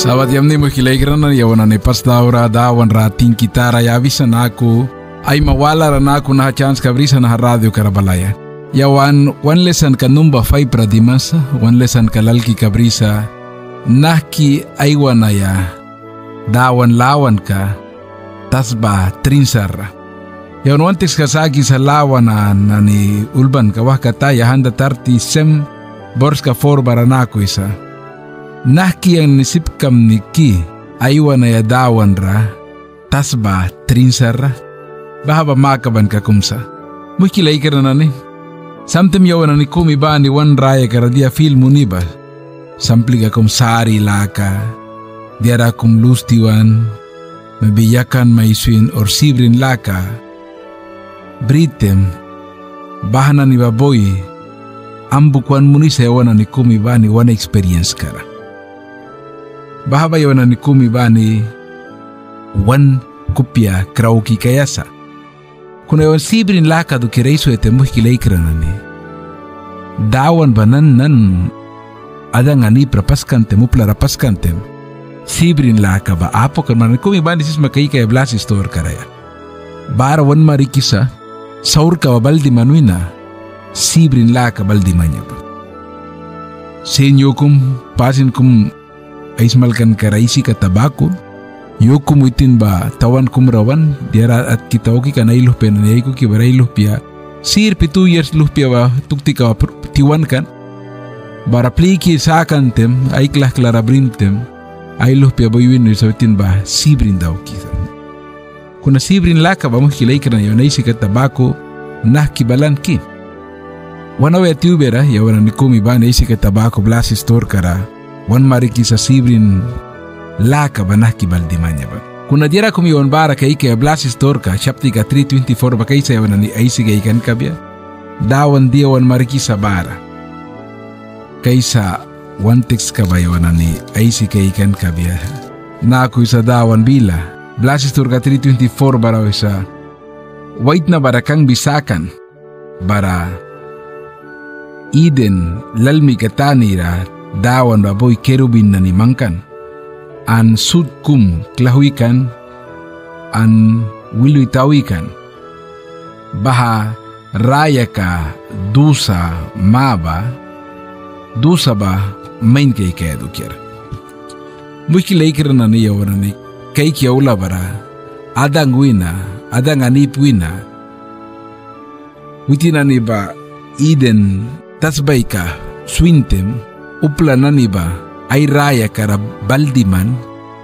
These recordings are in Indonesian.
Sabat yamni mo kilaikrana yawana ne pasdaura dawan rating kitara yavisa naku ay mawala ranaku na chance kabrisa na radio karabalaya. Yawan one lesson kanumba fay pradimasa, one lesson kalalki kabrisa nahki aywanaya dawan lawan ka tasba trinsarra. Yawan wantis kasagi sa lawan na ni ulban kawah kataya handa tarti sem borska for baranaku isa. Nahki yang nisipkam niki aywan na yadawan ra tasba trinsarra bahaba makaban ka kumsa mukilay ka na ni samtim yawan na ni kumi ba ni wan raya ka radia fil muniba sampli ka kum sari laka diara kum lustiwan mabiyakan maiswin or sibrin laka britem bahana ni baboy ambukwan muni sa yawan na ni kumi ba ni wan experience kara bahaba yawan ni kumi bani wan kupya krauki kayasa kuna yawan sibrin laka do kiraiso ete muhkilay kranani dawan banan nan adang ani prapaskante mupla rapaskante sibrin laka ba apo kan kumi bani sis makai kaya blasi store karaya bara wan marikisa saur ka baldi manuina sibrin laka baldi manya ba senyo kum pasin kum aismalkan karaisi ka tabako yo kumuitin ba tawan kumrawan diara at kita oki kana iluh penanay ko kibara iluh pia sir 2 years luh pia ba tukti ka tiwan kan bara pliki sakan tem ay klah klara brintem ay luh pia boywin sabitin ba sibrin daw kita kuna sibrin laka ba mo kilay kana yo naisi ka tabako nah kibalan ki wana we tiubera ya wana nikumi ba naisi ka tabako blasi store kara wan mariki sa sibrin laka banah kibaldi manya ba kuna dira kumi on bara kai ke blasi store ka chapti ka 324 ba kai sa wana ni aisi ga ikan kabya dawan dia wan mariki sa bara kai sa wan text ka ba wana ni aisi ka ikan kabya na ku sa dawan bila blasi store ka 324 bara isa wait na bara kang bisakan bara Eden lalmi katanira dawan baboy kerubin na nimangkan an sudkum klahuikan an wiluitawikan baha raya ka dusa maba dusa ba main kay kaya dukyar mukilay kirana niya wana ni kay kiyaula bara adang wina adang anip wina witina ni ba Eden tasbay ka swintem upla na niba ay raya kara baldiman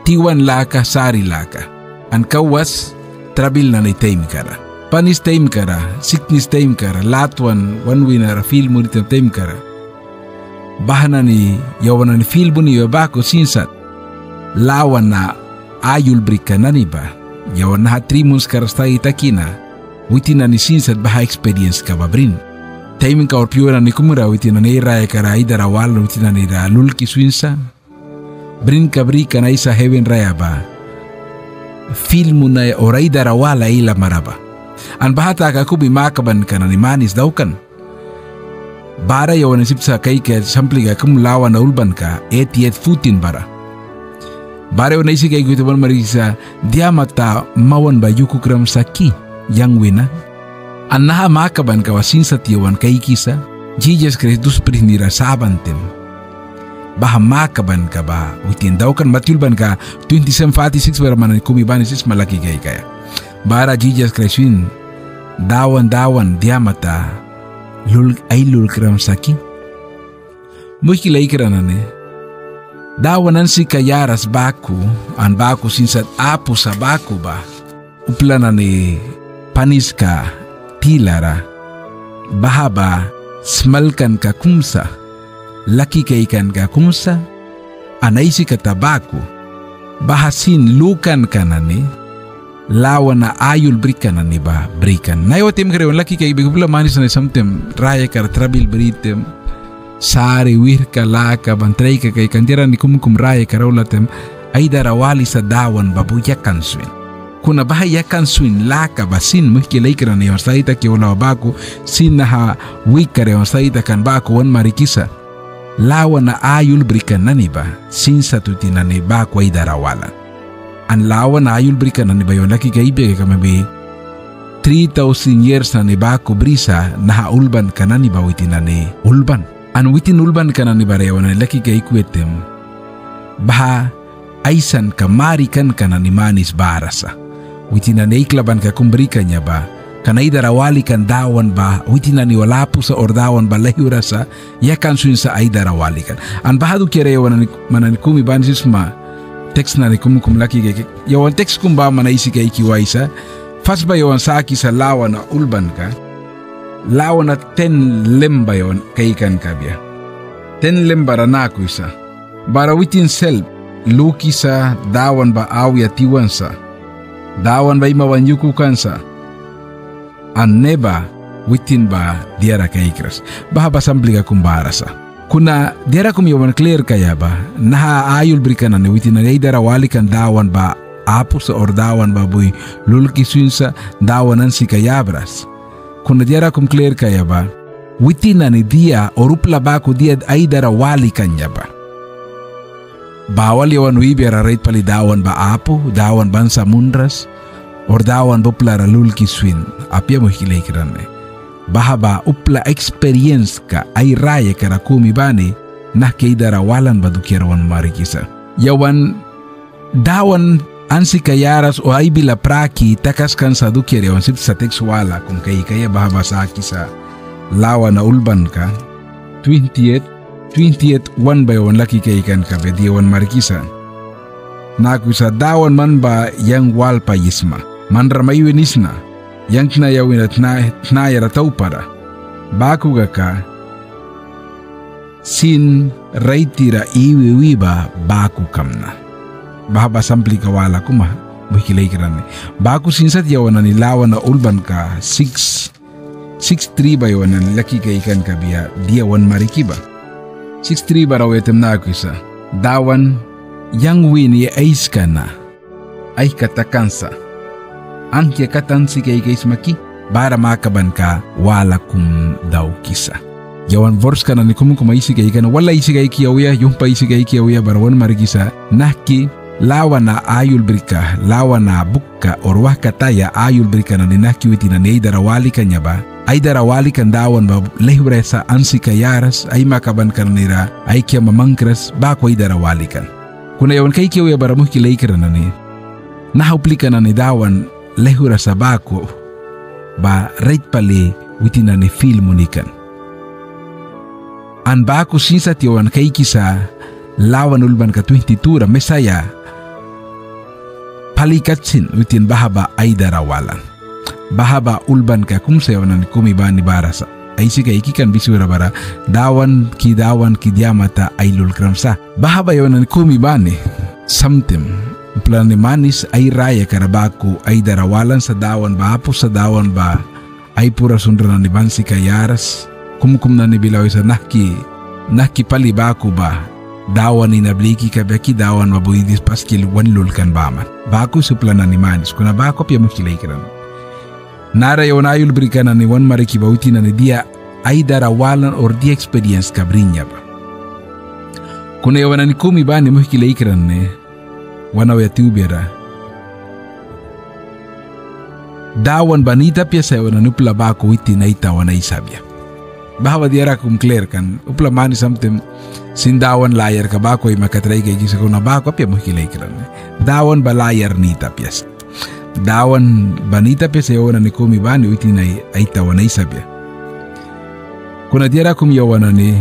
tiwan laka sari laka an kawas trabil na ni time kara panis time kara sickness time kara latwan wanwina ra feel mo nito time kara bahana ni yawan ni feel mo ni bako sinsat lawan na ayul brika na niba yawan na 3 months kara stay itakina witina ni sinsat baha experience ka babrin Taiming ka orpiora ni kumura witina ni raya kara idara wala witina ni ra lulki swinsa brin kabri kana isa heaven raya ba filmu na ora idara wala ila maraba an bahata ka kubi makaban kana ni manis daukan bara yawan sipsa kai ke sampliga kumlawa na ulban ka etiet futin bara yawan isi kai gitu ban marisa dia mata mawan ba yukukram saki yang wina Annaha makaban kawasin sa tiyawan kay kisa, Jesus Christus prihnira sabantem. Baha makaban ka ba, witin daw kan matulban ka, 27:46 baraman kumiban isis malaki kay kaya. Bara Jesus Christin, dawan diamata, ay lulkram saki. Mukilay kiranane, dawanan si kayaras baku, an baku sinsat apo sa baku ba, uplanane panis ka, tilara bahaba smalkan ka kumsa laki kaikan ka kumsa anaisi ka tabako bahasin lukan kanani lawan na ayul brikan ni ba brikan nayo tim karewan laki kay bigula manis na samtem raya kar trabil britem sari wir ka laka bantray ka kay kandira ni kumkum raya karawlatem ay darawali sa dawan babuyakan swin kuna bahayakan swin laka basin mukilay kiran yon saita ki wala baku sin naha wikare yon saita kan baku wan marikisa lawan na ayul berikan naniba sinsa tutinani baku ay darawalan. An lawan na ayul berikan naniba yon laki kaibig kami bi 3,000 years na ni baku brisa nahaulban ka naniba witinani ulban. An witin ulban ka naniba rewan na laki kaikwetem baha aisan kamarikan ka ni manis barasa. Witinani iklaban ka kumberikan niya ba kanay darawali kan dawan ba witinani walapu sa ordawan ba lahura sa yakan suin sa ay darawali kan. An bahadu kirewan manani kumi bansisma text na ni kumukum laki kay yawan text kumba manaisi kay kiwaisa fast ba yawan sa aki sa lawan na ulban ka lawan na 10 lemba yawan kay kan kabya 10 lemba ranako isa bara witin self luki sa dawan ba awya tiwan sa dawan ba imawanyuku kansa an neba witin ba diara kaikras baha basambli ka kumbara sa kuna diara kum yawan clear kaya ba naha ayul brika na ni witin na darawali kan dawan ba apu sa ordawan ba buy lulki suinsa dawanan si kayabras kuna diara kum clear kaya ba witin na ni dia orupla ba ko dia ay darawali kanya ba bawal yawan wibera rate pali dawan ba apu dawan bansa mundras ordawan boplara lulki swin apia mo hikikiran bahaba upla experience ka ay raya kara kumi bani na keidarawalan ba dukiarawan marikisa yawan dawan ansi kayaras o ay bila praki takas kan sa dukiarawan sit sa teksuala kung kaya bahaba sa akisa lawa na ulban ka 28 1 ba yawan laki kaikan ka bediawan marikisa naku sa dawan man ba yang walpa yisma manra mayuenisna yang tnayawin at tnayara taupara baku ka sin raitira iwiwiba baku kamna bahaba sampli kawala kuma muhikilay kirani baku sinsat yawan na nilawan na ulban ka 6'3" ba yawan na laki kaikan ka biya diawan marikiba 6'3" ba raw etem na ako isa dawan yang wini ais ka na ay katakansa ang katan si kay maki para makaban ka wala kum daw kisa. Yawan verse ka na ni kumay si kay ka na wala isi kay kiyawya yung pa isi kay kiyawya barawan marigisa naki lawa na ayul brika lawa na bukka orwah kataya ayul brika na ninaki witi na darawali kanya ba ay darawali kan dawan ba lehbre sa ansi kayaras ay makaban ka nira ay kya mamangkras bako ay darawali kan. Kuna yawan kay kiyawya baramuh kilay ka na ni nahupli ka na ni dawan lehura sa bako ba right pali witin na ni film munikan. An bako sinsa tiyawan kay kisa lawan ulban ka 22 mesaya palikatsin witin bahaba ay darawalan. Bahaba ulban ka kung sayaw na kumiba ni barasa ay si kay ikikan bisura bara dawan ki diamata ay lulkramsa. Bahaba yawan na kumiba ni samtim plan ni manis ay raya karabaku ay darawalan sa dawan ba apo sa dawan ba ay pura sundra na ni bansi kayaras kumkum na ni bilaw sa naki palibaku ba dawan ni nabliki kabaki dawan mabuidis paskil wanlul kan baman baku sa plan na ni manis kuna bako pia makilay kiran nara yawan ayul berikan na ni wan mariki bauti na ni dia ay darawalan or di experience kabrinya ba kuna yawan na ni kumi ba ni makilay kiran ni wanaw ya tiubera dawan banita pia sa wana nupla bako iti na itawa na isabya bahawa diara kum clear kan upla mani samtim sin dawan layar ka bako ay makatray kay gisa ko na bako pia muhikilay kiran dawan ba layar nita pia dawan banita pia sa wana ni kumi bani iti na itawa na isabya kuna diara kum yawana ni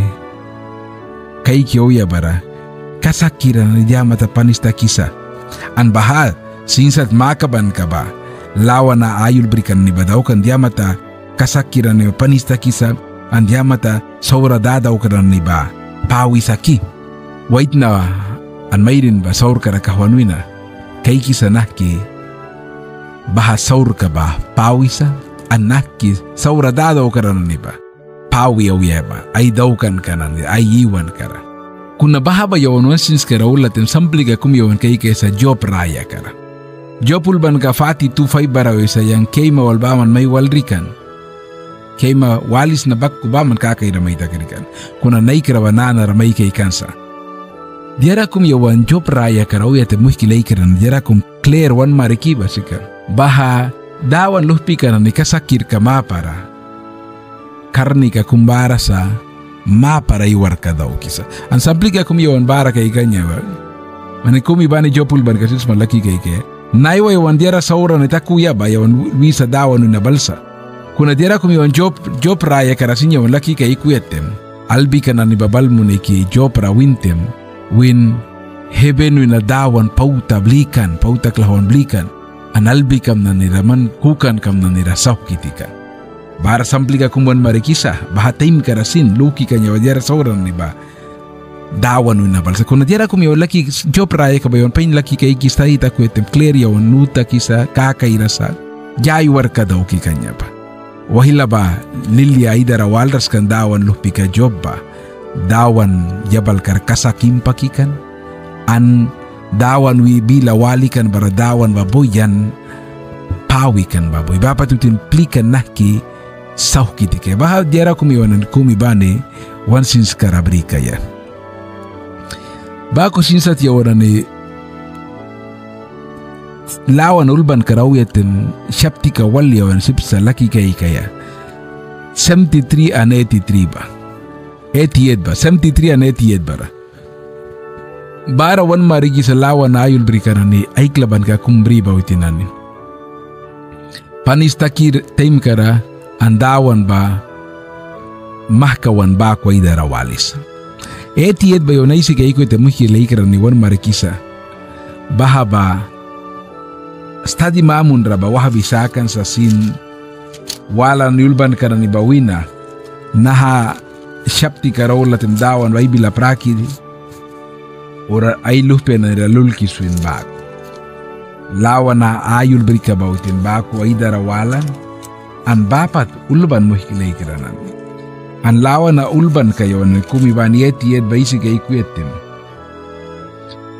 kay kiyoya bara kasakiran ni diamata panista kisa an bahal sinsat makaban ka ba lawa na ayul berikan ni badaw kan diamata kasakiran ni panista kisa an diamata saura dadaw kan ni ba pawisaki wait na an mayrin ba saur ka kahwanwina kay kisa naki baha saur ka ba pawisa an naki saura dadaw kan ni ba pawi ba ay daw kan kanan ay iwan kara kuna bahaba yawan wansins kara ulatin sampli ka kumyawan kay sa job raya kara. Job ulban ka fati 2-5 baraw isa yang kay mawalbaman may walrikan. Keima walis na bakku ba man kakay ramay takarikan. Kuna naikra wanana ramay kay kansa. Diara kum yawan job raya karaw yate muhkilay karan diara kum clear wan marikiba sika. Baha dawan luhpi ka ni kasakir ka mapara. Karni ka kumbara sa mapara iwar ka daw kisa. Ang sampli ka kum yawan bara kay kanya ba. Mani kum iba ni jopul ban kasi malaki kay kaya. Naiwa yawan diara saura ni takuya ba yawan wisa dawan na balsa. Kuna diara kum yawan job raya karasin yawan laki kay ikuyetem. Albi ka na ni babal mo ni ki job ra wintem. Win heben win dawan pauta klawan blikan. An albi kam na niraman kukan kam na nirasaw kitika. Bara sampli ka kumwan marikisa. Baha time karasin luki ka niya diara sauran ni ba. Dawan win na balsa. Kuna diara kum yawan laki job raya ka ba yawan pain laki kay kistahita kuyetem. Clear yawan nuta kisa kakairasa. Jayuar ka daw ki kanya ba. Wahila ba lilia idara walras kan dawan lupi ka job ba. Dawan jabal karkasa kimpakikan. An dawan wi bila walikan bara dawan baboyan pawikan baboy. Bapa tutin plikan naki sauh kitike. Baha diara kumiwanan kumibane wansins karabrika ya. Bako sinsat yawanan ni lawan ulban karawiyatin syaptika walyawan sipsa laki kaya 73 and 83 ba 88 ba 73 and 88 bara bara wan marigi sa lawan na ayul brikana ni aiklaban ka kumbri ba witinani panistakir time kara andawan ba mahkawan ba kwa idara walis 88 ba yun naisi kaya ikoy temuhi laikara ni wan marikisa baha ba stadi mamun raba wahabisakan sa sin wala nulban kana ni bawina naha syapti karawla timdawan wa ibila prakidi ora ay lupe na niralulki swin bak lawa na ayul berika bautin baku ay darawalan an bapat ulban mo hikilay kiranan an lawa na ulban kayo na kumiban yet baisi kay kuyetim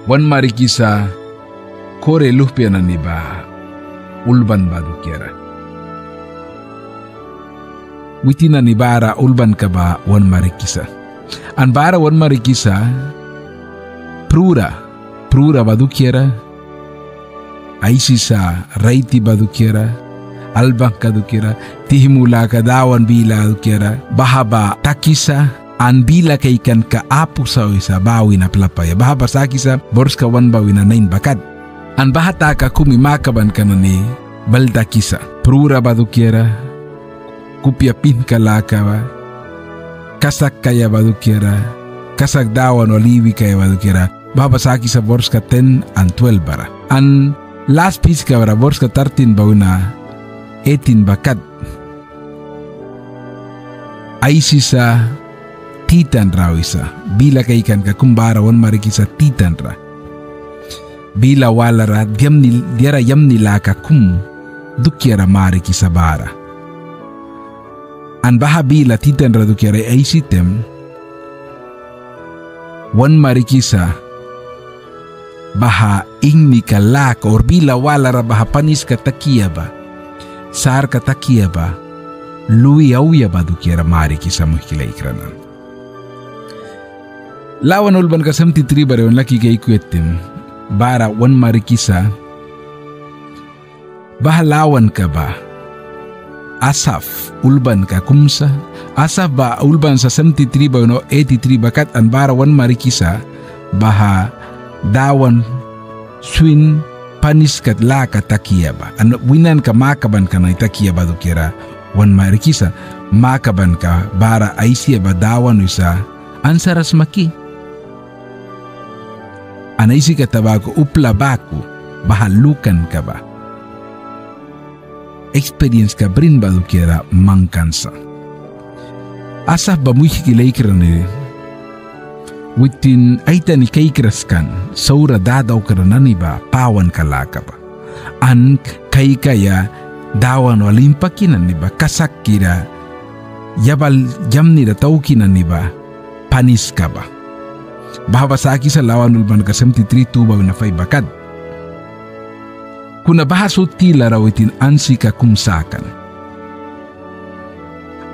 wan marikisa kore lupe na niba ulban ba dukiara witina ni bara ulban ka ba wan marikisa an bara wan marikisa prura ba dukiara aisi sa raiti ba dukiara albang ka dukiara tihimula ka dawan bila dukiara bahaba takisa an bila kay kan ka apu sa isa bawi na plapaya bahaba sakisa bors ka wan bawi na 9 bakat an bahata ka kumimakaban ka na ni balda kisa. Prura badukiera, kupia pin kalaka ba, kasak kaya badukiera, kasak dawan olivi kaya badukiera, babasaki sa bors ka 10 and 12 bara. An last piece ka bara bors ka 13 ba una 18 bakat. Aisi sa titan raw isa, bila kay kan ka kumbara wan mariki sa titan ra. Bila walara diara yam nila ka kum dukyara mariki sa bara. An baha bila titan ra dukyara ay sitem wan mariki sa baha ingni ka laka or bila walara baha panis ka takiya ba sar ka takiya ba lui auya ba dukyara mariki sa muhkila ikranan. Lawan ulban ka 73 bare on laki kay kuetim bara wan marikisa bahalawan ka ba asaf ulban ka kumsa asaf ba ulban sa 73 ba no 83 bakat an bara wan marikisa baha dawan swin panis kat la ka takiya ba an winan ka makaban ka na takiya ba dukira wan marikisa makaban ka bara aisya ba dawan isa ansaras maki anaisi ka tabago upla baku bahalukan ka ba experience ka brin ba dukira mangkansa asaf ba muhikilay kirani witin aita ni kaikiraskan saura dadaw karanani ba pawan kalaka ba an kay kaya dawan walimpakinan ni ba kasak kira yabal jamni da taukinan ni ba panis ka ba bahawasaki sa lawan ulban ka 73 tubaw na 5 bakad. Kuna bahaso tila rawitin ansi ka kumsakan.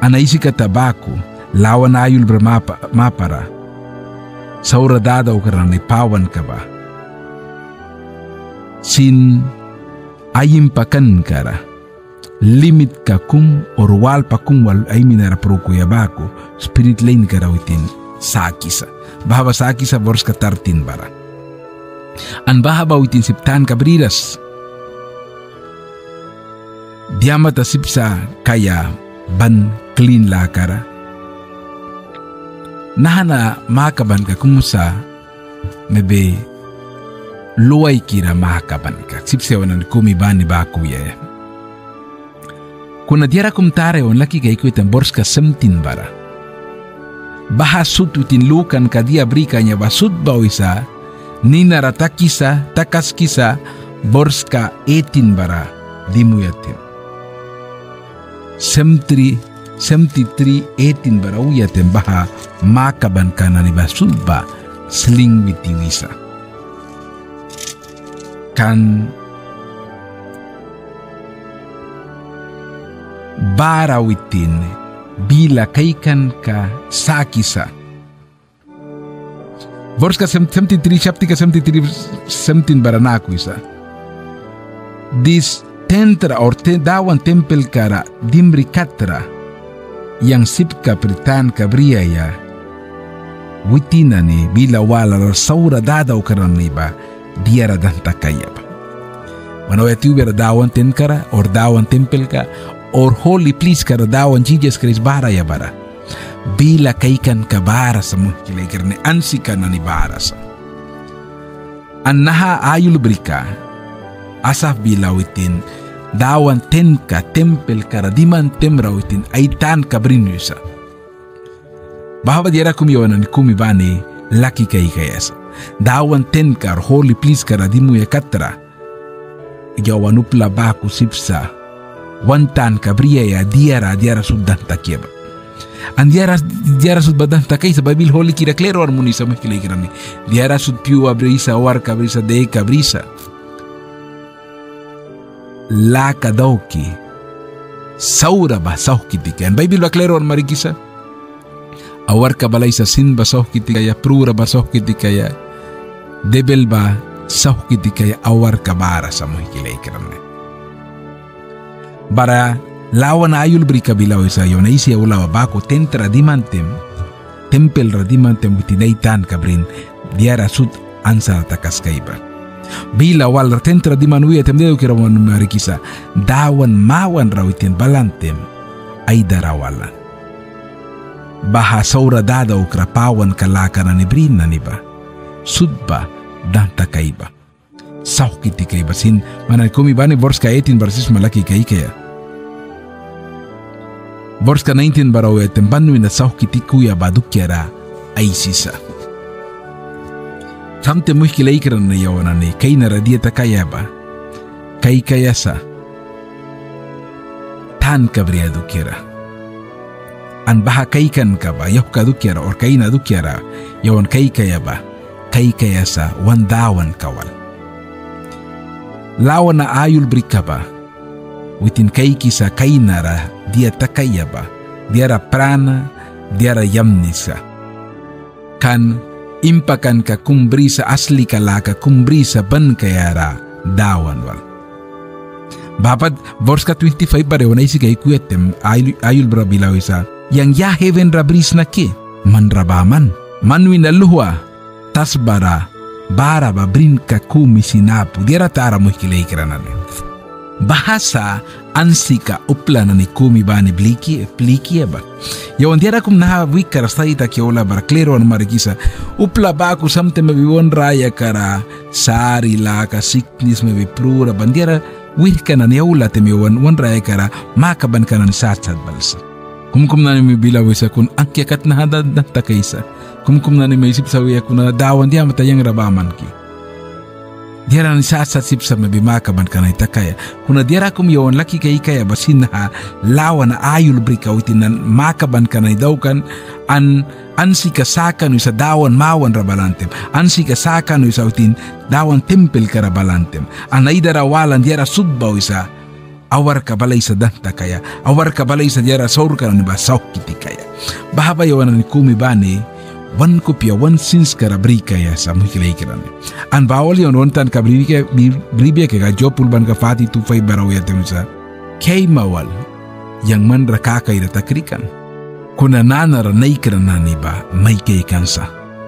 anaisi ka tabaku, lawan ayul mapara. Saura dadaw karang ipawan ka ba? Sin ayim pakan kara. Limit ka kung orwal pa kung wal ay minara prokuya bako, spirit lane ka raw itin sakisa. Bahwa sakisa bors ka tartin bara. An bahabaw itin siptan kabriras. Diamata sipsa kaya ban clean lakara. Nahana makaban ka kumusa mebe luay kira makaban ka. Sipsewanan kumiban ni bakuya. Kuna diara kumtare on laki kay kuitan bors ka semtin bara. Bahasut utin lukan ka dia brikanya basut baw isa nina ratakisa takas kisa bors ka etin bara dimuyatim. Semtri 18 bara uyatem baha makaban ka na ni basut ba sling witiwisa. Kan barawitin bila kaikan ka sakisa. Vers ka 73 chapter ka 73 17 baranaku isa. Dis tentra or dawan tempel kara dimri katra yang sipka pritan kabriaya witina ni bila wala saura dadaw karan ba diara danta kayaba. Manawati ubera dawan tenkara or dawan tempel ka or holy please kara dawan Jesus Christ bara ya bara. Bila kaikan ka bara sa muhkilay karne ansi ka na ni bara sa. Annaha ayul brika asaf bilawitin dawan tenka tempel kara diman temrawitin aitan ka brinusa. Bahwa diara kumiyawanan kumibani laki kay kayasa. Dawan tenka or holy please kara dimu ya katra. Iyawanupla baku sipsa wantan kabriya ya diara sudah takiaba. An diara sudah takai sa Bible holy kira klero harmoni sa mahkilay kirani. Diara sud piu abrisa war kabrisa de kabrisa. La kadauki saura ba sauki tikan. Bible ba klero marikisa. Awar kabalay sa sin ba sauki tikaya prura ba sauki tikaya. Debel ba sauki tikaya awar kabara sa mahkilay kirani. Bara lawan ayul brika bilaw isa yon isi ulawa bako tentra dimantem tempel radimantem butinaitan kabrin diara sud ansar takas kaiba bila wal tentra dimanuya temdeo kirawan marikisa dawan mawan rawitin balantem ay darawalan baha saura dadaw krapawan kalakana ni brin na niba sudba danta kaiba sauki tikay basin manay kumibani bors ka 18 verses malaki kay kaya. Bors ka 19 baraw ya tempanu na sauki tikuya badukyara ay sisa. Samte muhkilay kiran na yawanan ni kay naradieta kaya ba kay kaya sa tan kabriya dukyara. An baha kay kan ka ba yaw ka dukyara or kay na dukyara yawan kay kaya ba kay kaya sa wandawan kawal. Lawan na ayul brika ba witin kay kisa kay nara dia takaya ba diara prana diara yamnisa kan impakan ka kumbrisa asli kalaka kumbrisa ban kayara dawan wal bapat vers ka 25 pareho na isi kay kuyatem ayul bra bilaw isa yang ya heaven rabris na ki manrabaman manwin aluhwa tasbara bara ba brin ka kumisinapu diara tara mo kilay kiranane bahasa ansika upla na ni kumi bani pliki ba yawan diara kum naha wikara staita ki ola bar klero an marikisa upla ba ku samte me biwon raya kara sari la ka sickness me biprura bandiara wika na ni ola te me won raya kara makaban kanan satsat balsa kum na ni me bila wisa kun angkiakat na hada takaysa kum na ni me isip sa wiya kun na dawan dia matayang rabaman ki diara ni sa sipsa mabimaka ban kanay takaya kuna diara kum yawan laki kay kaya basin na lawan na ayul brika utinan makaban kanay daw kan ansi kasakan sa dawan mawan rabalantem ansi kasakan sa utin dawan tempel karabalantem anay darawalan diara sudbaw isa awar ka balay sa danta kaya, awar ka balay sa jara saur ka ni ba sauk kiti kaya. Bahaba yawan ni kumi bani, wan kopia wan sins kara bri kaya sa muhikilay kirani. An bawal yon wontan ka bribia ka jopul ban ka fati tu fay baraw ya temsa. Kay mawal yang man rakakay na takrikan. Kuna nanara naikirana ni ba may kay kansa.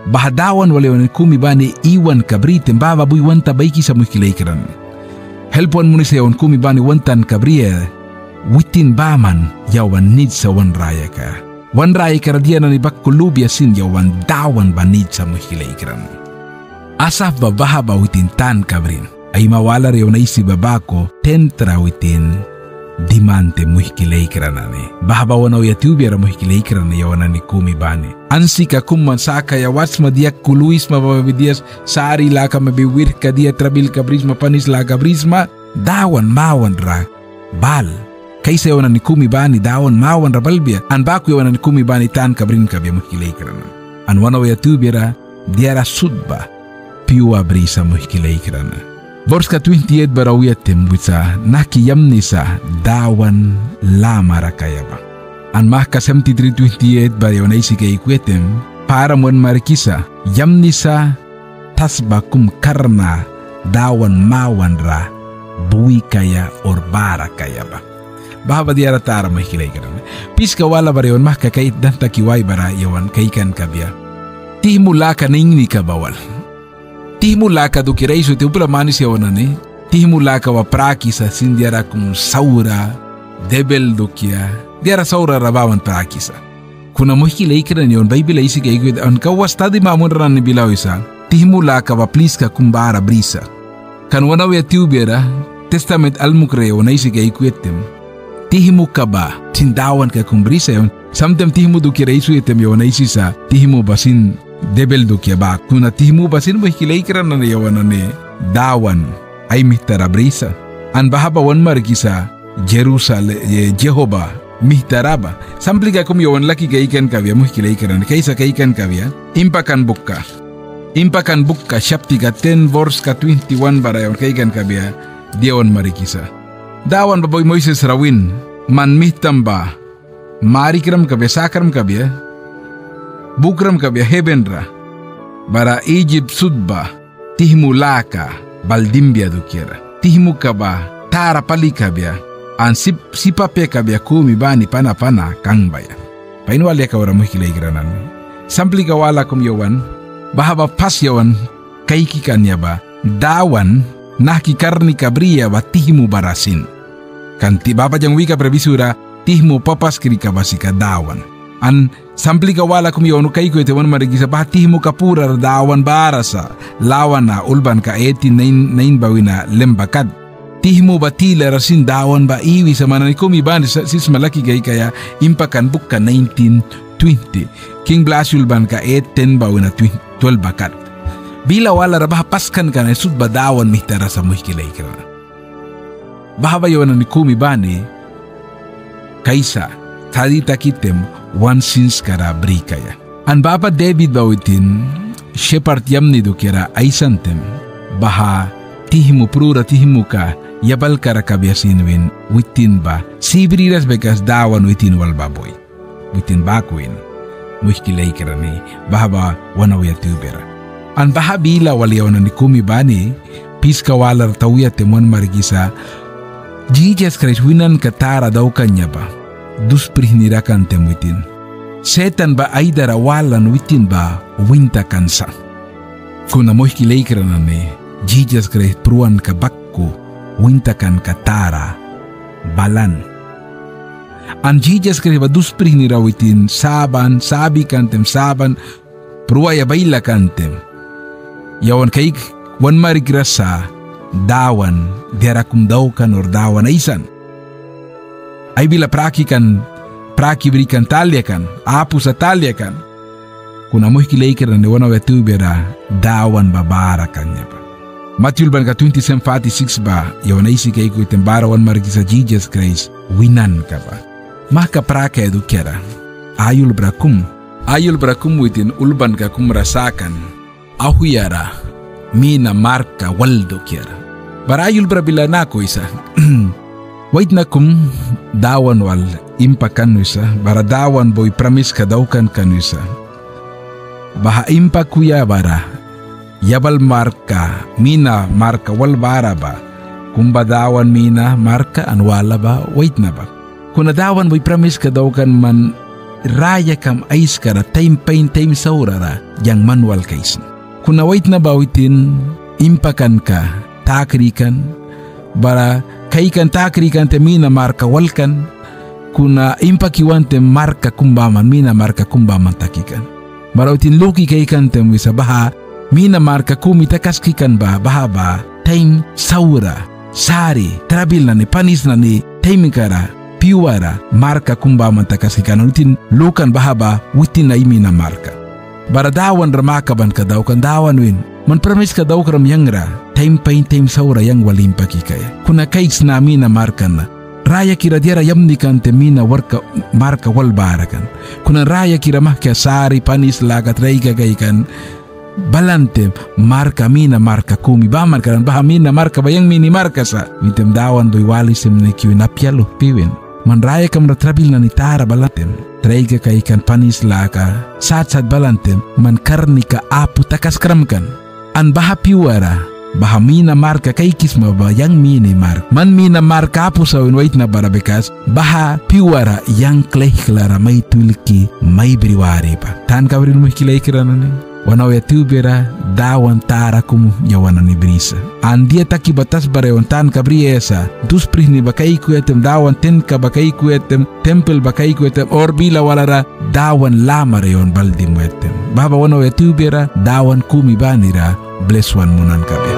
Bahadawan wali wan kumi bani iwan kabritem baba buy wanta baiki sa muhikilay kirani. Helpuan mo ni sa yawan kumi bani wantan kabriya witin baman yawan nid sa wan raya ka. Wan raya ka radia na ni bakulubya sin yawan dawan ba nid sa muhikilay kirani. Asaf babaha ba witin tan kabrin ay mawala rin na isi babako tentra witin dimante muhikilay kiranane. Bahabawan o yatubiyara muhikilay kirane yawanan ni kumi bani. Ansi ka kumman saka yawas madiak kuluis mababidias sari laka mabiwir ka dia trabil kabrisma panis laka brisma dawan mawan ra bal. Kaysa yawanan ni kumi bani dawan mawan ra balbia. An baku yawanan ni kumi bani tan kabrin kabia muhikilay kirane. An wana o yatubiyara diara sudba piwa brisa muhikilay kirane. Borska 28 barawiyatim wisa nakiyam nisa dawan lamara kayaba. An mahka 73:28 barayaw na isi kay ikwetem para mon marikisa yam nisa tasba kum karna dawan mawan ra buwi kaya or bara kayaba. Bahaba diara tara mahikilay ka naman. Piska wala barayawan mahka kait dan takiway bara yawan kaikan kabya. Tihmula ka na ingni ka bawal. Tihmula ka do kiray so tiupula manis yawanane. Tihmula ka wa praki sa sindiara kung saura debel do kia. Diara saura rabawan praki sa. Kuna muhikilay ka na yun, Bible isi ka igwid. Ang kawas tadi mamun ran ni bilaw isa. Tihmula ka wa please ka kumbara brisa. Kan wanaw ya tiubera testament almukreo na isi ka ikwetem. Tihimu ka ba tindawan ka kumbrisa yun. Samtem tihimu do kiray so item yawan na isi sa tihimu basin debel do kya ba kuna tihimu basin mo hikilay kiran na yawan na ni dawan ay mihtara brisa. An bahabawan marikisa Jerusalem Jehovah mihtaraba. Sampli ka kum yawan laki kaikan kavya mo hikilay kiran kaysa kaikan kavya impakan bukka. Impakan bukka syapti ka 10 verse ka 21 barayawan kaikan kavya diyawan marikisa. Dawan baboy Moises rawin man mihtamba marikram kavya sakram kavya bukram kabya hebenra bara Egypt sudba tihmu laka baldimbia dukiera tihmu kaba tara pali kabya an sipape kabya kumi bani pana kangbaya painwali ka wala muhikilay granan sampli ka wala kum yawan bahaba pas yawan kaiki kanya ba dawan nakikarni kabriya ba tihmu barasin kanti baba jang wika prebisura tihmu papas kiri kabasika dawan an sampli ka wala kum yonu kay ko ite wan marigisa bahtihimu kapura dawan barasa lawan na ulban ka 18 bawina lembakad tihimu batila rasin dawan ba iwi sa manani kumi ban sis malaki gay kaya impakan bukka 1920 King Blas ulban ka 18 bawina 12 bakat bila wala rabah paskan ka na sud ba dawan mihtara sa muhikilay ka bahaba yon ni kumi bani kaysa tadi takitem one sins kara brikaya. An bapa David bawitin shepherd yamni do kira aisantem baha tihimu prura tihimu ka yabal kara kabyasinwin witin ba sibriras bekas dawan witin wal baboy witin bakwin muhkilay kara ni baha wanaw yatubera. An baha bila waliyaw na ni kumi bani piska walar tawya temon marigisa Jesus Christ winan katara daw kanya ba dus prihnirakan temuitin. Setan ba ay darawalan witin ba winta kansa. Kuna muhikilay kiranane, Jesus Christ pruan ka bakko winta kan katara balan. An Jesus Christ ba dus prihnirawitin saban, sabi kantem saban, pruaya bayla kantem. Yawan kaik wan marigrasa dawan diarakum daw kan or dawan aisan. Ay bila praki berikan talyakan, apu sa talyakan. Kuna muhikilay kiran ni wana wetubera dawan babara kanya pa. Matthew ban ka 27:46 ba, yaw na isi kay ko itembarawan marigi sa Jesus Christ, winan ka ba. Maka praka edu kera, ayul brakum witin ulban ka kumrasakan, ahuyara, mina marka waldo kera. Barayul bra bila nako isa. Wait na kum dawan wal impa kanuisa, bara dawan boy pramis kadaukan kanuisa. Baha impa kuya bara, yabal marka, mina marka wal bara ba, kumba dawan mina marka anwala ba, wait na ba. Kuna dawan boy pramis kadaukan man raya kam ais kara time pain time saurara yang manual kaisin. Kuna wait na ba witin impakan ka, takrikan, bara kaikan takrikan te mina marka walkan, kuna impakiwan te marka kumbaman, mina marka kumbaman takikan. Marautin luki kaikan te wisa baha, mina marka kumi takaskikan ba, baha ba, time saura, sari, trabil na ni, panis na ni, time kara, piwara, marka kumbaman takaskikan. Utin lukan baha ba, witin na imina marka. Bara dawan ramakaban ka daw, kan dawan win, man promise ka daw karam yangra, time pain time saura yang walim pakikaya. Kuna kaiks na mina markan na. Raya kira diara yamnikan te mina warka marka wal barakan. Kuna raya kira mahka sari panis lagat reiga gaikan. Balante marka mina marka kumi ba markaran baha mina marka bayang mini marka sa. Mitem dawan boy walisim ne kiwi napialo piwin. Man raya kam ratrabil na nitara balantem. Reiga gaikan panis laka. Sat balantem man karnika apu takas kramkan. An baha piwara, baha mina marka kaikis ba yang mini mark. Man mina marka apu sawin wait na bara bekas, baha piwara yang kleh klara may tuliki may briwari pa. Tan kabrin mo kilay kirana ni. Wanaw ya tubera dawan tara kum yawana ni brisa. An dia taki batas bareon tan kabriesa. Dus prih ni bakai kuetem dawan ten ka bakai kuetem tempel bakai kuetem or bila walara dawan lama reon baldi muetem. Baba wanaw ya tubera dawan kumi banira bless one munan kabe.